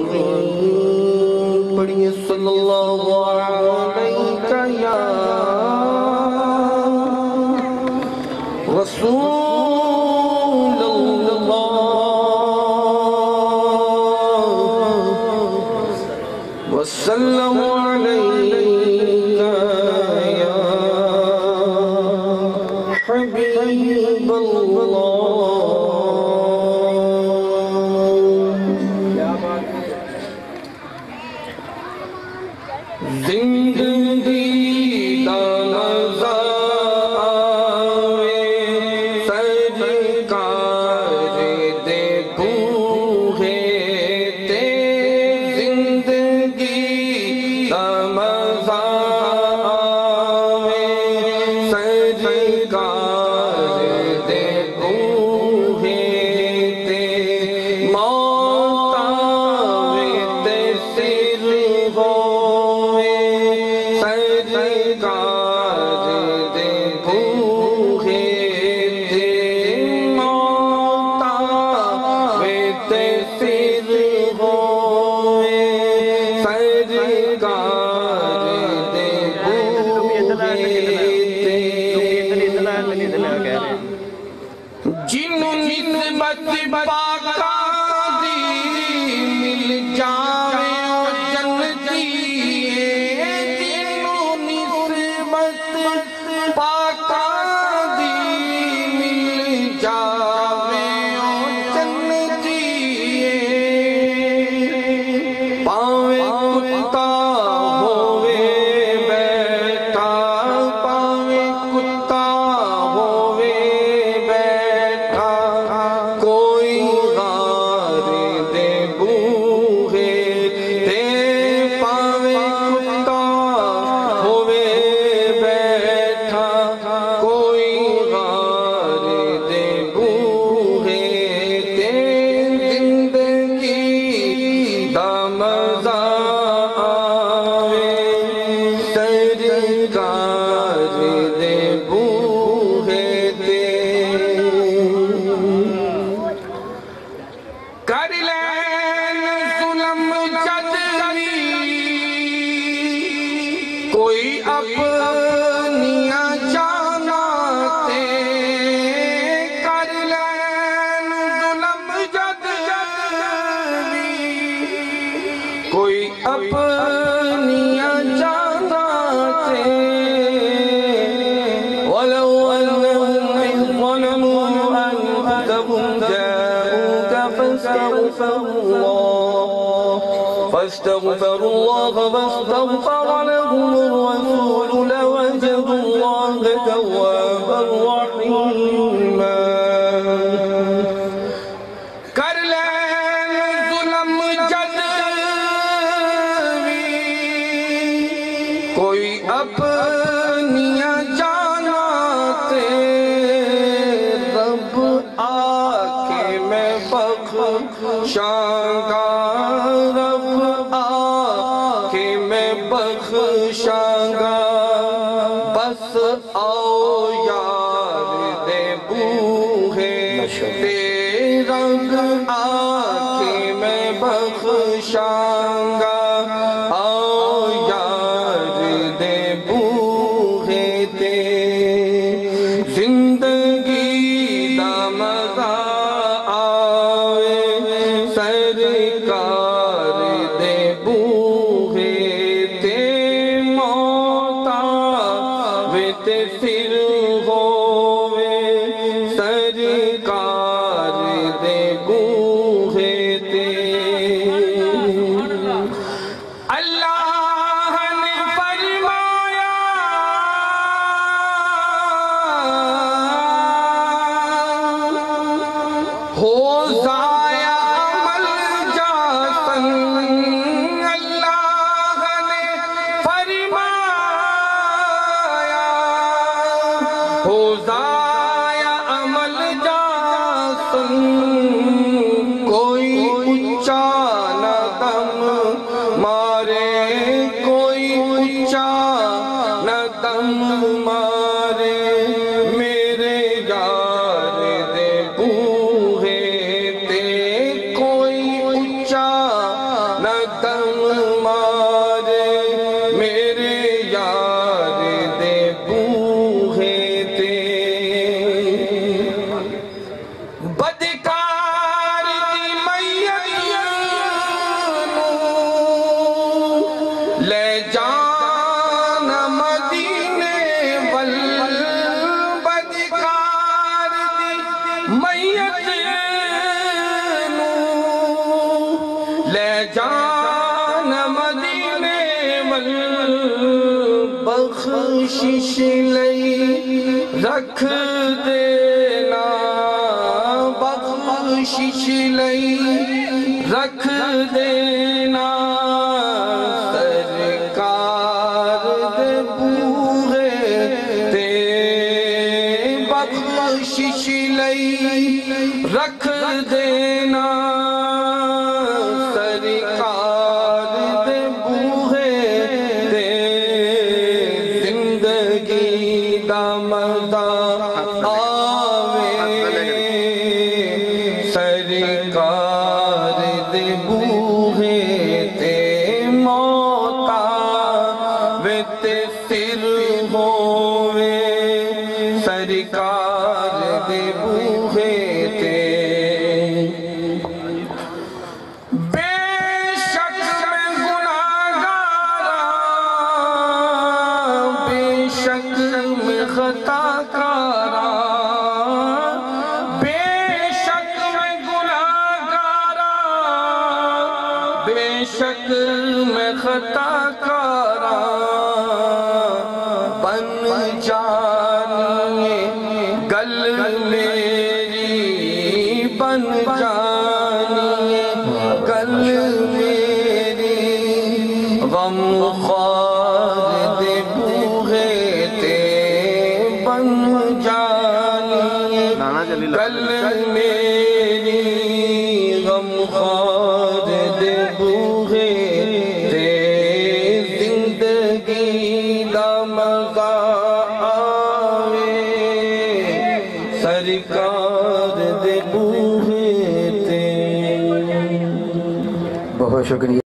آمین پڑھیے صلی اللہ علیہ یا رسول اللہ وسلم علیہ یا حبیب اللہ زندگی دا مزہ آوے سرکار دے بوہے تے زندگی دا مزہ آوے سرکار دے بوہے تے موت آوے تے سر ہوئے سرکار دے بوہے تے موت آوے تے سر ہوئے سرکار دے بوہے تے جنوں نسبت پاکا دی مل جاوے او جنتی جنوں نسبت پاکا دی مل جاوے او جنتی پاوے کتا ہووے بیٹھا پاوے کتا ہووے بیٹھا کوئی غار دے بوہے تے پاوے کتا ہووے بیٹھا کوئی غار دے بوہے تے زندگی دا مزہ آوے سرکار دے بوہے تے کر لین ظلم جد بھی کوئی اپنیاں جانا تے کر لین ظلم جد بھی کوئی اپنیاں جانا تے وَلَوْ أَنَّهُمْ إِذْ ظَلَمُوا أَنفُسَهُمْ جَاءُوكَ فاستغفروا الله واستغفر لهم الرسول لوجدوا الله توابا رحيما کر لین ظلم جد بھی کوئی اپنیاں جانا تے رب آکے میں بخشاں گا رب آکے میں بخشاں گا بس آؤ یار دے بوہے تے رب آکے میں بخشاں گا آؤ یار دے بوہے تے زندگی دا مزہ آوے سرکار دے بوہے تے موت آوے تے سر ہووے سرکار دے بوہے تے جان مدینے ول بخشش لئی رکھ دینا بخشش لئی رکھ دینا سرکار دے بوہے تے بخشش لئی رکھ دینا سرکار دے بوہے تے زندگی دا مزہ آوے سرکار دے بوہے تے موت آوے تے سر ہووے سرکار دے بوہے تے بے شک میں گناہگاراں بے شک میں خطا کاراں بے شک میں گناہگاراں بے شک میں خطا کاراں بن جانی گل میری بن جانی گل میری غم خوار دے بوہے تے بن جانی گل میری غم خوار دے بوہے تے زندگی دا مزہ آوے سرکار دے بوہے تے۔ بہت شکریہ۔